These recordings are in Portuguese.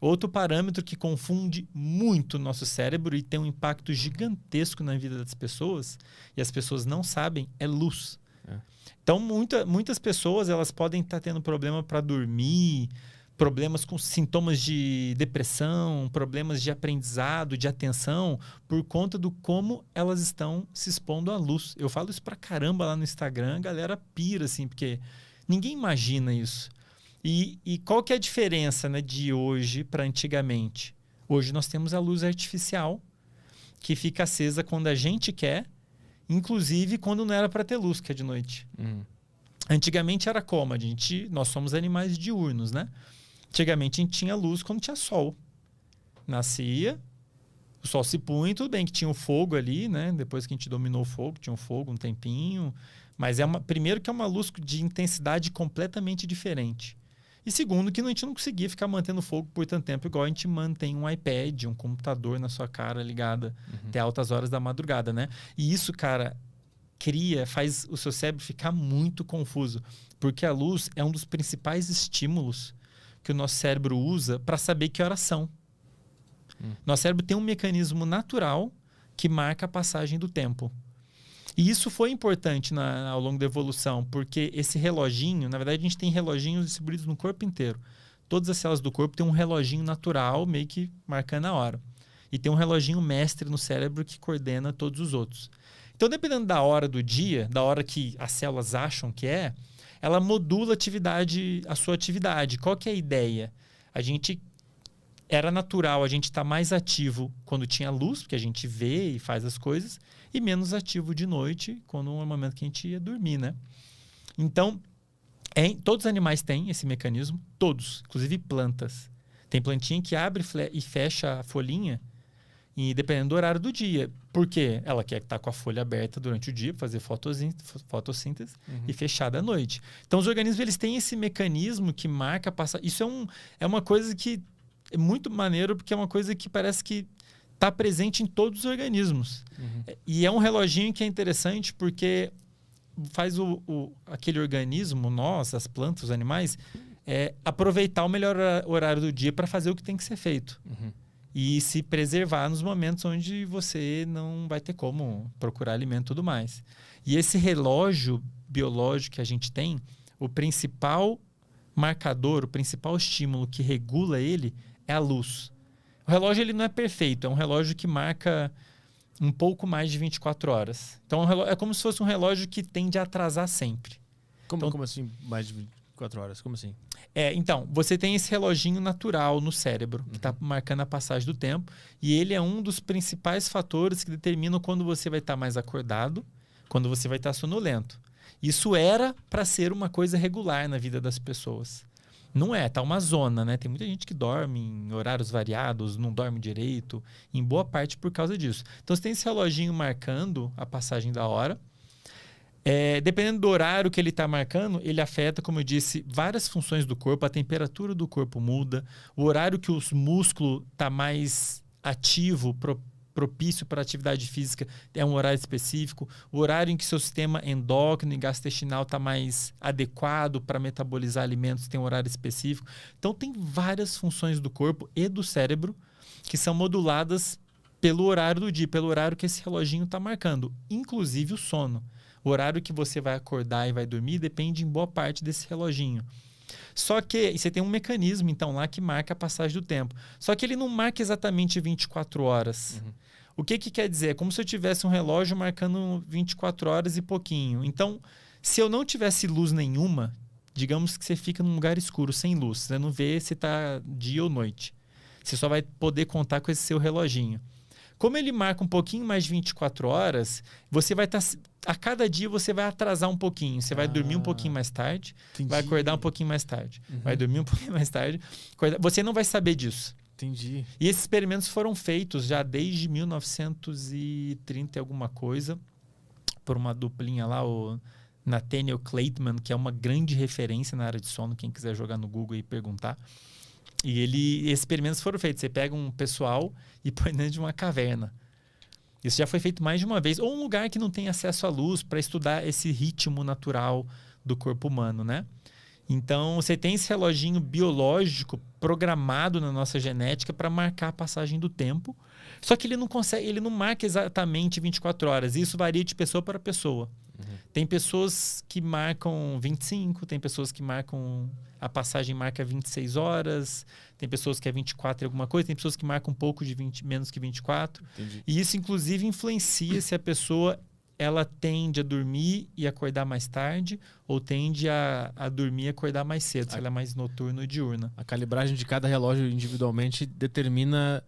Outro parâmetro que confunde muito o nosso cérebro e tem um impacto gigantesco na vida das pessoas, e as pessoas não sabem, é luz. Então, muitas pessoas elas podem estar tendo problema para dormir, problemas com sintomas de depressão, problemas de aprendizado, de atenção, por conta do como elas estão se expondo à luz. Eu falo isso pra caramba lá no Instagram, a galera pira, assim, porque ninguém imagina isso. E qual que é a diferença, né, de hoje para antigamente? Hoje nós temos a luz artificial, que fica acesa quando a gente quer, inclusive quando não era para ter luz, que é de noite. Antigamente era como? Nós somos animais diurnos, né? Antigamente a gente tinha luz quando tinha sol. Nascia, o sol se punha, tudo bem que tinha o fogo ali, né? Depois que a gente dominou o fogo, tinha um fogo um tempinho. Mas primeiro que é uma luz de intensidade completamente diferente. E segundo que a gente não conseguia ficar mantendo fogo por tanto tempo, igual a gente mantém um iPad, um computador na sua cara ligada até altas horas da madrugada, né? E isso, cara, faz o seu cérebro ficar muito confuso. Porque a luz é um dos principais estímulos que o nosso cérebro usa para saber que horas são. Nosso cérebro tem um mecanismo natural que marca a passagem do tempo. E isso foi importante ao longo da evolução, porque esse reloginho, na verdade a gente tem reloginhos distribuídos no corpo inteiro. Todas as células do corpo têm um reloginho natural, meio que marcando a hora. E tem um reloginho mestre no cérebro que coordena todos os outros. Então, dependendo da hora do dia, da hora que as células acham que ela modula a sua atividade. Qual que é a ideia? Era natural a gente estar mais ativo quando tinha luz, porque a gente vê e faz as coisas, e menos ativo de noite, quando é o momento que a gente ia dormir, né? Então, todos os animais têm esse mecanismo, todos, inclusive plantas. Tem plantinha que abre e fecha a folhinha, e dependendo do horário do dia. Por quê? Ela quer estar com a folha aberta durante o dia, fazer fotossíntese e fechada à noite. Então, os organismos eles têm esse mecanismo que marca passar. Isso é uma coisa que é muito maneiro, porque é uma coisa que parece que está presente em todos os organismos. E é um reloginho que é interessante porque faz aquele organismo, nós, as plantas, os animais, aproveitar o melhor horário do dia para fazer o que tem que ser feito. E se preservar nos momentos onde você não vai ter como procurar alimento e tudo mais. E esse relógio biológico que a gente tem, o principal marcador, o principal estímulo que regula ele é a luz. O relógio ele não é perfeito, é um relógio que marca um pouco mais de 24 horas. Então é como se fosse um relógio que tende a atrasar sempre. Como assim mais de 24 horas? Como assim? Então, você tem esse reloginho natural no cérebro, que está marcando a passagem do tempo, e ele é um dos principais fatores que determinam quando você vai estar mais acordado, quando você vai estar sonolento. Isso era para ser uma coisa regular na vida das pessoas. Não é, tá uma zona, né? Tem muita gente que dorme em horários variados, não dorme direito, em boa parte por causa disso. Então, você tem esse reloginho marcando a passagem da hora. Dependendo do horário que ele está marcando, ele afeta, como eu disse, várias funções do corpo. A temperatura do corpo muda. O horário que os músculos tá mais ativo, propício para atividade física, é um horário específico. O horário em que seu sistema endócrino e gastrointestinal está mais adequado para metabolizar alimentos tem um horário específico. Então, tem várias funções do corpo e do cérebro que são moduladas pelo horário do dia, pelo horário que esse reloginho está marcando, inclusive o sono. O horário que você vai acordar e vai dormir depende em boa parte desse reloginho. Só que você tem um mecanismo, então, lá que marca a passagem do tempo. Só que ele não marca exatamente 24 horas. O que quer dizer? É como se eu tivesse um relógio marcando 24 horas e pouquinho. Então, se eu não tivesse luz nenhuma, digamos que você fica num lugar escuro, sem luz. Você não vê se está dia ou noite. Você só vai poder contar com esse seu reloginho. Como ele marca um pouquinho mais de 24 horas, você vai estar... A cada dia você vai atrasar um pouquinho. Você vai dormir um pouquinho mais tarde, vai acordar um pouquinho mais tarde. Vai dormir um pouquinho mais tarde. Você não vai saber disso. Entendi. E esses experimentos foram feitos já desde 1930 e alguma coisa, por uma duplinha lá, o Nathaniel Kleitman, que é uma grande referência na área de sono, quem quiser jogar no Google e perguntar. E esses experimentos foram feitos. Você pega um pessoal e põe dentro de uma caverna. Isso já foi feito mais de uma vez. Ou um lugar que não tem acesso à luz para estudar esse ritmo natural do corpo humano, né? Então, você tem esse reloginho biológico programado na nossa genética para marcar a passagem do tempo. Só que ele não consegue, ele não marca exatamente 24 horas. Isso varia de pessoa para pessoa. Tem pessoas que marcam 25, tem pessoas que marcam... A passagem marca 26 horas, tem pessoas que é 24 e alguma coisa, tem pessoas que marcam um pouco de 20, menos que 24. Entendi. E isso, inclusive, influencia se a pessoa ela tende a dormir e acordar mais tarde ou tende a dormir e acordar mais cedo, se ela é mais noturna ou diurna. A calibragem de cada relógio individualmente determina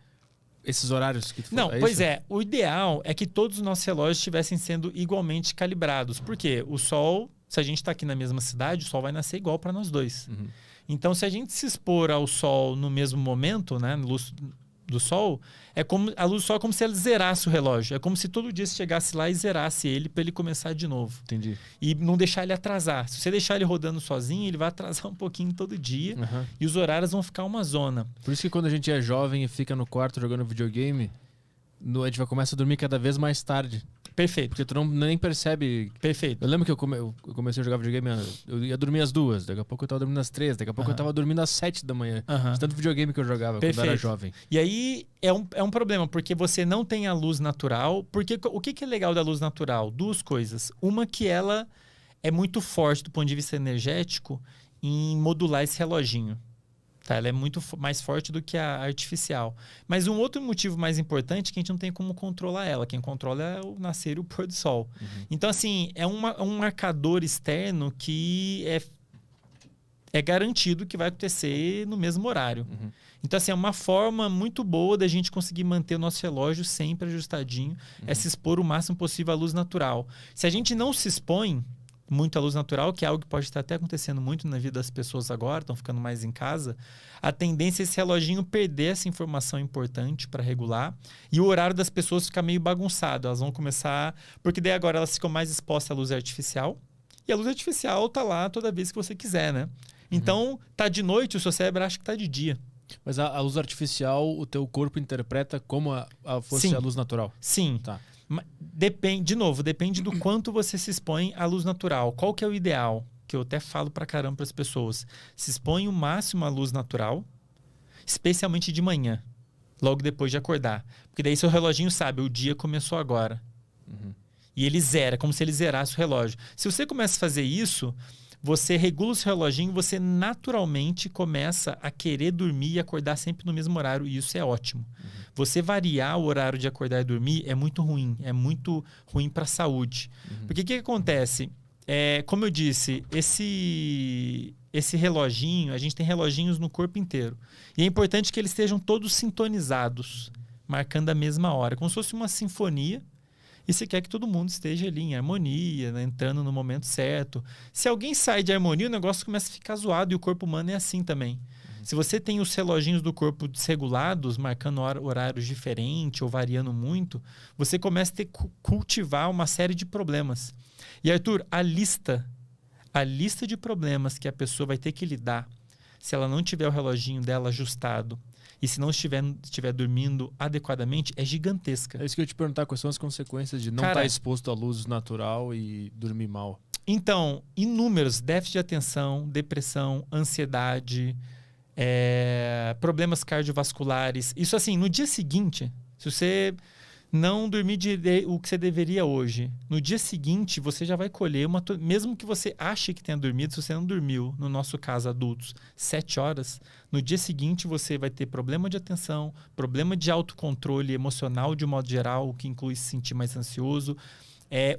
esses horários que tu falou. Não, pois é. O ideal é que todos os nossos relógios estivessem sendo igualmente calibrados. Por quê? O Sol... Se a gente está aqui na mesma cidade, o Sol vai nascer igual para nós dois. Então, se a gente se expor ao Sol no mesmo momento, né, na luz do Sol, a luz do Sol é como se ela zerasse o relógio. É como se todo dia você chegasse lá e zerasse ele para ele começar de novo. Entendi. E não deixar ele atrasar. Se você deixar ele rodando sozinho, ele vai atrasar um pouquinho todo dia e os horários vão ficar uma zona. Por isso que quando a gente é jovem e fica no quarto jogando videogame, a gente começa a dormir cada vez mais tarde. Perfeito. Porque tu nem percebe. Perfeito. Eu lembro que eu comecei a jogar videogame, eu ia dormir às 2, daqui a pouco eu tava dormindo às 3, daqui a pouco eu tava dormindo às 7 da manhã. De tanto videogame que eu jogava quando eu era jovem. E aí é um problema, porque você não tem a luz natural. Porque o que é legal da luz natural? Duas coisas. Uma que ela é muito forte do ponto de vista energético em modular esse reloginho. Tá, ela é muito mais forte do que a artificial. Mas um outro motivo mais importante é que a gente não tem como controlar ela. Quem controla é o nascer e o pôr do sol. Então, assim, é um marcador externo que é garantido que vai acontecer no mesmo horário. Então, assim, é uma forma muito boa da gente conseguir manter o nosso relógio sempre ajustadinho. É se expor o máximo possível à luz natural. Se a gente não se expõe muito à luz natural, que é algo que pode estar até acontecendo muito na vida das pessoas agora, estão ficando mais em casa, a tendência é esse reloginho perder essa informação importante para regular e o horário das pessoas ficar meio bagunçado. Elas vão começar... Porque daí agora elas ficam mais expostas à luz artificial e a luz artificial tá lá toda vez que você quiser, né? Então, tá de noite, o seu cérebro acha que tá de dia. Mas a luz artificial, o teu corpo interpreta como fosse a luz natural? Sim. Tá. Depende do quanto você se expõe à luz natural. Qual que é o ideal? Que eu até falo pra caramba para as pessoas. Se expõe o máximo à luz natural, especialmente de manhã, logo depois de acordar. Porque daí seu reloginho sabe, o dia começou agora. E ele zera, como se ele zerasse o relógio. Se você começa a fazer isso, você regula o seu reloginho, você naturalmente começa a querer dormir e acordar sempre no mesmo horário, e isso é ótimo. Você variar o horário de acordar e dormir é muito ruim para a saúde. Porque o que acontece? Como eu disse, esse reloginho, a gente tem reloginhos no corpo inteiro. E é importante que eles estejam todos sintonizados, marcando a mesma hora, como se fosse uma sinfonia. E você quer que todo mundo esteja ali em harmonia, né, entrando no momento certo. Se alguém sai de harmonia, o negócio começa a ficar zoado, e o corpo humano é assim também. Se você tem os reloginhos do corpo desregulados, marcando horários diferentes ou variando muito, você começa a ter que cultivar uma série de problemas. E, Arthur, a lista de problemas que a pessoa vai ter que lidar se ela não tiver o reloginho dela ajustado e se não estiver dormindo adequadamente, é gigantesca. É isso que eu ia te perguntar, quais são as consequências de não estar exposto à luz natural e dormir mal? Então, inúmeros: déficit de atenção, depressão, ansiedade, problemas cardiovasculares. Isso assim, no dia seguinte, se você não dormir o que você deveria hoje, no dia seguinte você já vai colher mesmo que você ache que tenha dormido, se você não dormiu, no nosso caso adultos, 7 horas, no dia seguinte você vai ter problema de atenção, problema de autocontrole emocional de um modo geral, o que inclui se sentir mais ansioso,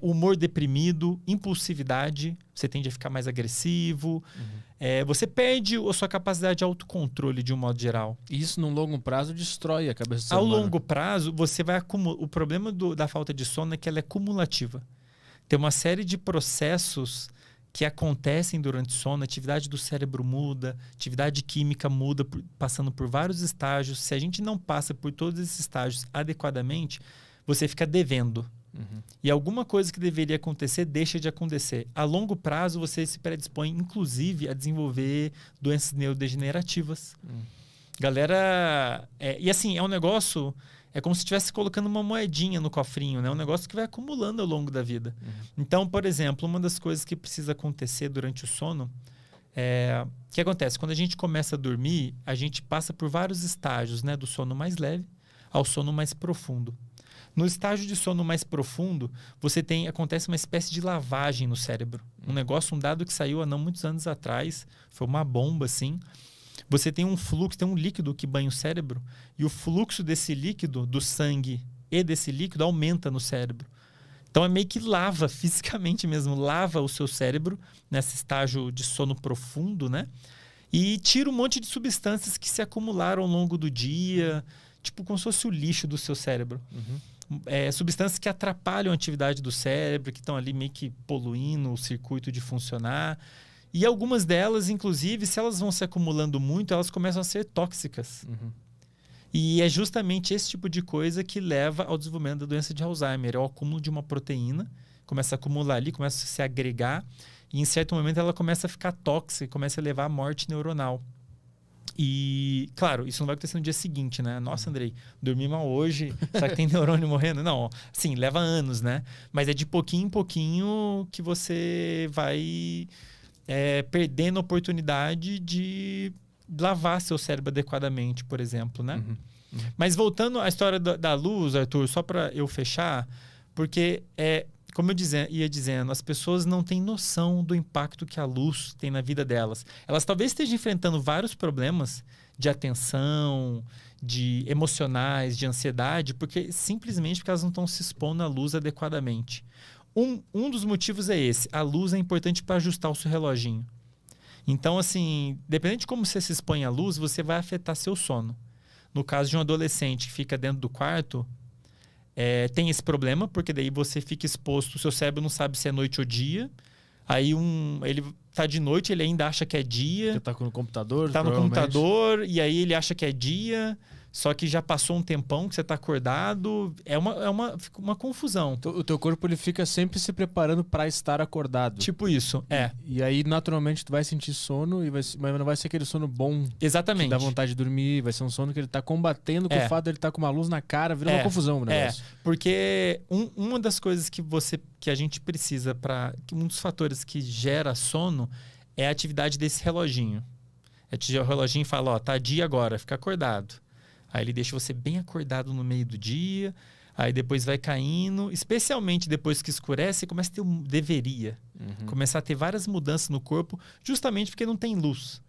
humor deprimido, impulsividade, você tende a ficar mais agressivo, você perde a sua capacidade de autocontrole de um modo geral. E isso, no longo prazo, destrói a cabeça do ser humano. humano. Ao longo prazo, você vai acumular. O problema da falta de sono é que ela é cumulativa. Tem uma série de processos que acontecem durante o sono, a atividade do cérebro muda, a atividade química muda, passando por vários estágios. Se a gente não passa por todos esses estágios adequadamente, você fica devendo. E alguma coisa que deveria acontecer deixa de acontecer. A longo prazo, você se predispõe, inclusive, a desenvolver doenças neurodegenerativas. Galera... E assim, é um negócio... É como se estivesse colocando uma moedinha no cofrinho, né? Um negócio que vai acumulando ao longo da vida. Então, por exemplo, uma das coisas que precisa acontecer durante o sono O que acontece? Quando a gente começa a dormir, a gente passa por vários estágios, né? Do sono mais leve ao sono mais profundo. No estágio de sono mais profundo, acontece uma espécie de lavagem no cérebro. Um dado que saiu há não muitos anos atrás, foi uma bomba, assim. Você tem um fluxo, tem um líquido que banha o cérebro, e o fluxo desse líquido, do sangue e desse líquido, aumenta no cérebro. Então é meio que lava, fisicamente mesmo, lava o seu cérebro nesse estágio de sono profundo, né? E tira um monte de substâncias que se acumularam ao longo do dia, tipo como se fosse o lixo do seu cérebro. Substâncias que atrapalham a atividade do cérebro, que estão ali meio que poluindo o circuito de funcionar. E algumas delas, inclusive, se elas vão se acumulando muito, elas começam a ser tóxicas. E é justamente esse tipo de coisa que leva ao desenvolvimento da doença de Alzheimer. É o acúmulo de uma proteína, começa a acumular ali, começa a se agregar, e em certo momento ela começa a ficar tóxica, começa a levar à morte neuronal. E, claro, isso não vai acontecer no dia seguinte, né? Nossa, Andrei, dormi mal hoje, será que tem neurônio morrendo? Não, sim, leva anos, né? Mas é de pouquinho em pouquinho que você vai perdendo a oportunidade de lavar seu cérebro adequadamente, por exemplo, né? Mas voltando à história da luz, Arthur, só para eu fechar, porque como eu ia dizendo, as pessoas não têm noção do impacto que a luz tem na vida delas. Elas talvez estejam enfrentando vários problemas de atenção, de emocionais, de ansiedade, simplesmente porque elas não estão se expondo à luz adequadamente. Um dos motivos é esse. A luz é importante para ajustar o seu reloginho. Então, assim, dependendo de como você se expõe à luz, você vai afetar seu sono. No caso de um adolescente que fica dentro do quarto, tem esse problema, porque daí você fica exposto, o seu cérebro não sabe se é noite ou dia. Aí ele tá de noite, ele ainda acha que é dia. Você tá no computador, tá no computador, e aí ele acha que é dia, só que já passou um tempão que você tá acordado. Fica uma confusão. O teu corpo ele fica sempre se preparando para estar acordado. Tipo isso, E aí, naturalmente, tu vai sentir sono, mas não vai ser aquele sono bom. Exatamente. Que dá vontade de dormir, vai ser um sono que ele tá combatendo com o fato de ele estar com uma luz na cara, vira uma confusão o negócio. Porque uma das coisas que a gente precisa um dos fatores que gera sono é a atividade desse reloginho. O reloginho fala, tá dia agora, fica acordado. Aí ele deixa você bem acordado no meio do dia, aí depois vai caindo, especialmente depois que escurece, começa a ter deveria. Começar a ter várias mudanças no corpo, justamente porque não tem luz.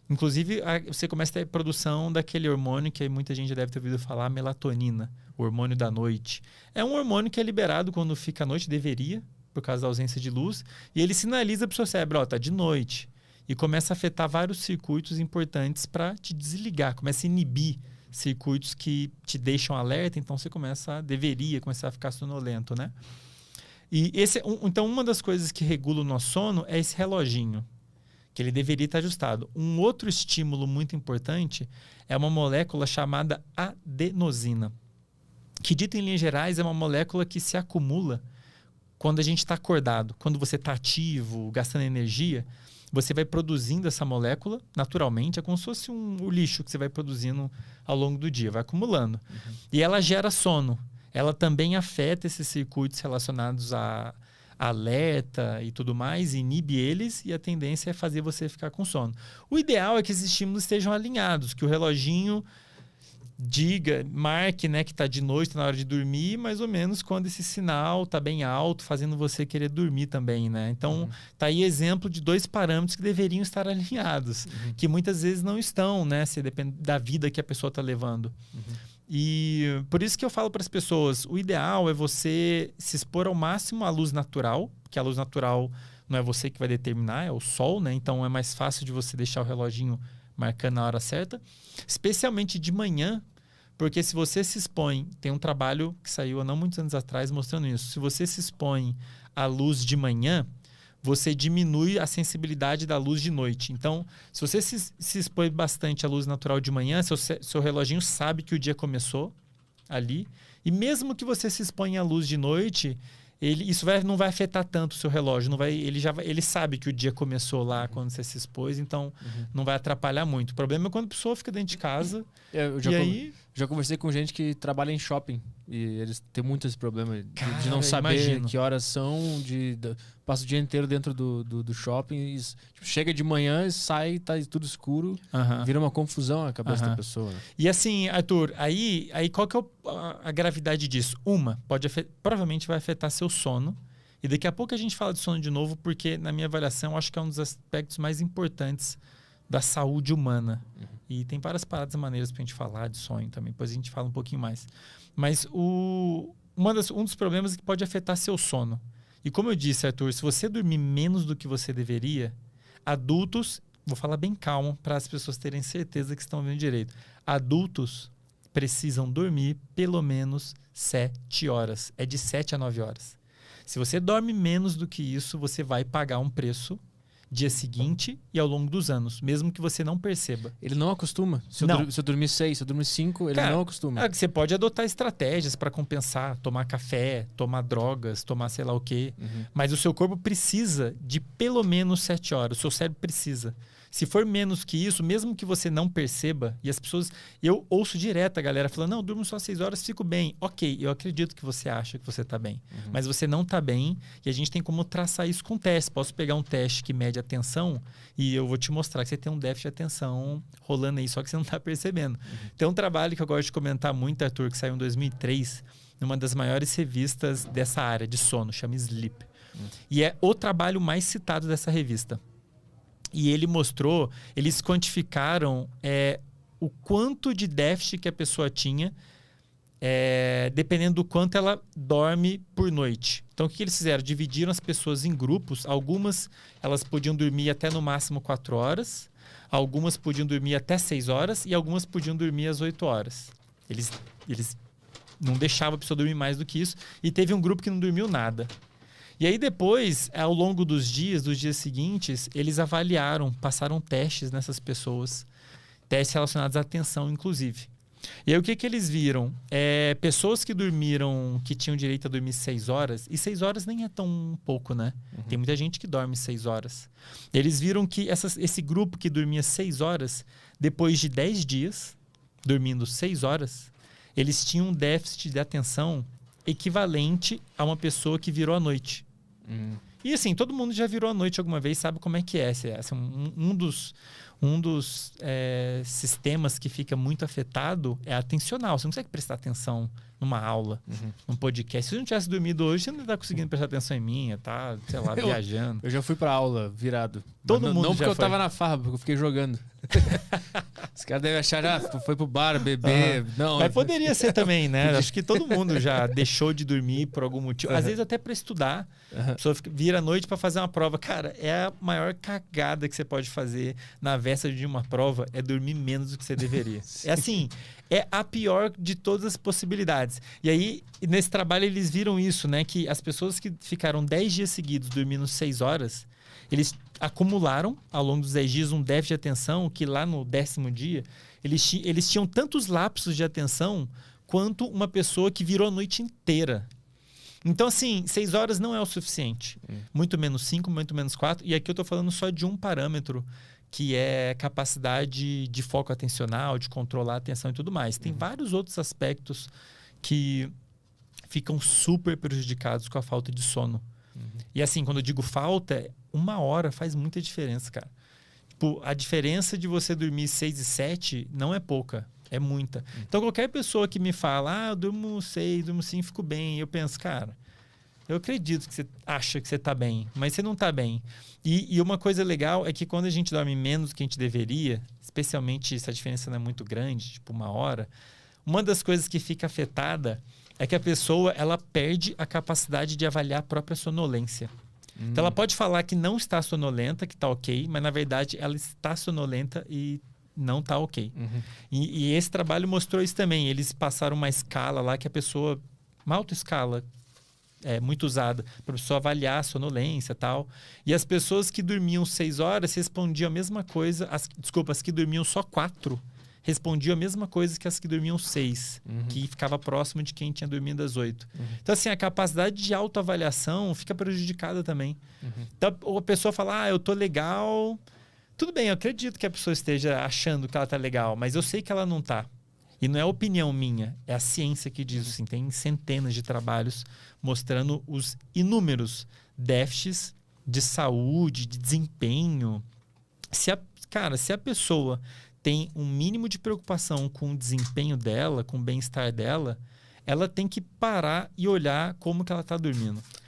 Inclusive, você começa a ter produção daquele hormônio que muita gente já deve ter ouvido falar, melatonina, o hormônio da noite. É um hormônio que é liberado quando fica à noite, deveria, por causa da ausência de luz, e ele sinaliza para o seu cérebro, tá de noite. E começa a afetar vários circuitos importantes para te desligar, começa a inibir circuitos que te deixam alerta, então você deveria começar a ficar sonolento, né? E então, uma das coisas que regula o nosso sono é esse reloginho, que ele deveria estar ajustado. Um outro estímulo muito importante é uma molécula chamada adenosina, que, dito em linhas gerais, é uma molécula que se acumula quando a gente está acordado. Quando você está ativo, gastando energia, você vai produzindo essa molécula naturalmente, é como se fosse o lixo que você vai produzindo ao longo do dia, vai acumulando. E ela gera sono. Ela também afeta esses circuitos relacionados a alerta e tudo mais, inibe eles, e a tendência é fazer você ficar com sono. O ideal é que esses estímulos estejam alinhados, que o reloginho marque, né, que está de noite, tá na hora de dormir, mais ou menos quando esse sinal está bem alto, fazendo você querer dormir também, né? Então, tá aí exemplo de 2 parâmetros que deveriam estar alinhados, que muitas vezes não estão, né? Se depende da vida que a pessoa está levando. E por isso que eu falo para as pessoas, o ideal é você se expor ao máximo à luz natural, que a luz natural não é você que vai determinar, é o sol, né? Então, é mais fácil de você deixar o reloginho marcando a hora certa, especialmente de manhã, porque se você se expõe, tem um trabalho que saiu há não muitos anos atrás mostrando isso, se você se expõe à luz de manhã, você diminui a sensibilidade da luz de noite. Então, se você se expõe bastante à luz natural de manhã, seu reloginho sabe que o dia começou ali, e mesmo que você se exponha à luz de noite, isso não vai afetar tanto o seu relógio. Ele sabe que o dia começou lá quando você se expôs, então não vai atrapalhar muito. O problema é quando a pessoa fica dentro de casa Já conversei com gente que trabalha em shopping e eles têm muito esse problema de não saber que horas são, passa o dia inteiro dentro do shopping, e, tipo, chega de manhã, sai, tá tudo escuro, vira uma confusão na cabeça da pessoa. Né? E assim, Arthur, aí qual que é a gravidade disso? Provavelmente vai afetar seu sono, e daqui a pouco a gente fala de sono de novo, porque na minha avaliação, acho que é um dos aspectos mais importantes da saúde humana. E tem várias paradas maneiras pra gente falar de sonho também. Depois a gente fala um pouquinho mais. Mas um dos problemas é que pode afetar seu sono. E como eu disse, Arthur, se você dormir menos do que você deveria, adultos, vou falar bem calmo para as pessoas terem certeza que estão vendo direito. Adultos precisam dormir pelo menos 7 horas. É de 7 a 9 horas. Se você dorme menos do que isso, você vai pagar um preço dia seguinte e ao longo dos anos, mesmo que você não perceba. Ele não acostuma. Se eu dormir 6, se eu dormir 5, ele não acostuma. Você pode adotar estratégias para compensar, tomar café, tomar drogas, tomar sei lá o quê. Mas o seu corpo precisa de pelo menos 7 horas. O seu cérebro precisa. Se for menos que isso, mesmo que você não perceba, e as pessoas... Eu ouço direto a galera falando, não, eu durmo só 6 horas, fico bem. Ok, eu acredito que você acha que você está bem. Mas você não está bem e a gente tem como traçar isso com teste. Posso pegar um teste que mede a atenção e eu vou te mostrar que você tem um déficit de atenção rolando aí, só que você não está percebendo. Tem um trabalho que eu gosto de comentar muito, Arthur, que saiu em 2003, numa das maiores revistas dessa área de sono, chama Sleep. E é o trabalho mais citado dessa revista. E ele mostrou, eles quantificaram o quanto de déficit que a pessoa tinha, dependendo do quanto ela dorme por noite. Então, o que eles fizeram? Dividiram as pessoas em grupos. Algumas, elas podiam dormir até no máximo 4 horas. Algumas podiam dormir até 6 horas. E algumas podiam dormir às 8 horas. Eles não deixavam a pessoa dormir mais do que isso. E teve um grupo que não dormiu nada. E aí depois, ao longo dos dias seguintes, eles avaliaram, passaram testes nessas pessoas, testes relacionados à atenção, inclusive. E aí o que eles viram? Pessoas que dormiram, que tinham direito a dormir 6 horas, e 6 horas nem é tão pouco, né? Tem muita gente que dorme 6 horas. Eles viram que esse grupo que dormia 6 horas, depois de 10 dias, dormindo 6 horas, eles tinham um déficit de atenção equivalente a uma pessoa que virou à noite. E assim, todo mundo já virou à noite alguma vez, sabe como é que é. Um dos sistemas que fica muito afetado é atencional. Você não consegue prestar atenção numa aula, num podcast. Se eu não tivesse dormido hoje, você não está conseguindo prestar atenção em mim, tá, sei lá, viajando. Eu já fui pra aula virado. Todo mundo não porque já eu tava na farra, porque eu fiquei jogando. Os caras devem achar, foi pro bar, beber. Não, mas poderia ser também, né? Acho que todo mundo já deixou de dormir por algum motivo. Às vezes até para estudar. A pessoa vira à noite para fazer uma prova. Cara, é a maior cagada que você pode fazer na véspera de uma prova, é dormir menos do que você deveria. É assim, é a pior de todas as possibilidades. E aí, nesse trabalho, eles viram isso, né? Que as pessoas que ficaram 10 dias seguidos dormindo 6 horas, eles acumularam, ao longo dos 10 dias, um déficit de atenção que lá no 10º dia, eles tinham tantos lapsos de atenção quanto uma pessoa que virou a noite inteira. Então, assim, 6 horas não é o suficiente. Muito menos 5, muito menos 4. E aqui eu estou falando só de um parâmetro, que é capacidade de foco atencional, de controlar a atenção e tudo mais. Tem vários outros aspectos que ficam super prejudicados com a falta de sono. E assim, quando eu digo falta, 1 hora faz muita diferença, cara. Tipo, a diferença de você dormir 6 e 7 não é pouca, é muita. Então, qualquer pessoa que me fala, eu durmo 6, durmo 5, fico bem, eu penso, cara, eu acredito que você acha que você tá bem, mas você não tá bem. E uma coisa legal é que quando a gente dorme menos do que a gente deveria, especialmente se a diferença não é muito grande, tipo 1 hora, uma das coisas que fica afetada é que a pessoa ela perde a capacidade de avaliar a própria sonolência. Então ela pode falar que não está sonolenta, que está ok, mas na verdade ela está sonolenta e não está ok. E esse trabalho mostrou isso também. Eles passaram uma escala lá que a pessoa, uma autoescala, muito usada para a pessoa avaliar a sonolência e tal. E as pessoas que dormiam 6 horas respondiam a mesma coisa. As que dormiam só 4 respondiam a mesma coisa que as que dormiam 6, que ficava próximo de quem tinha dormido às 8. Então, assim, a capacidade de autoavaliação fica prejudicada também. Então, a pessoa fala, eu tô legal. Tudo bem, eu acredito que a pessoa esteja achando que ela tá legal, mas eu sei que ela não tá. E não é opinião minha, é a ciência que diz assim. Tem centenas de trabalhos mostrando os inúmeros déficits de saúde, de desempenho. Se a pessoa tem um mínimo de preocupação com o desempenho dela, com o bem-estar dela, ela tem que parar e olhar como que ela está dormindo.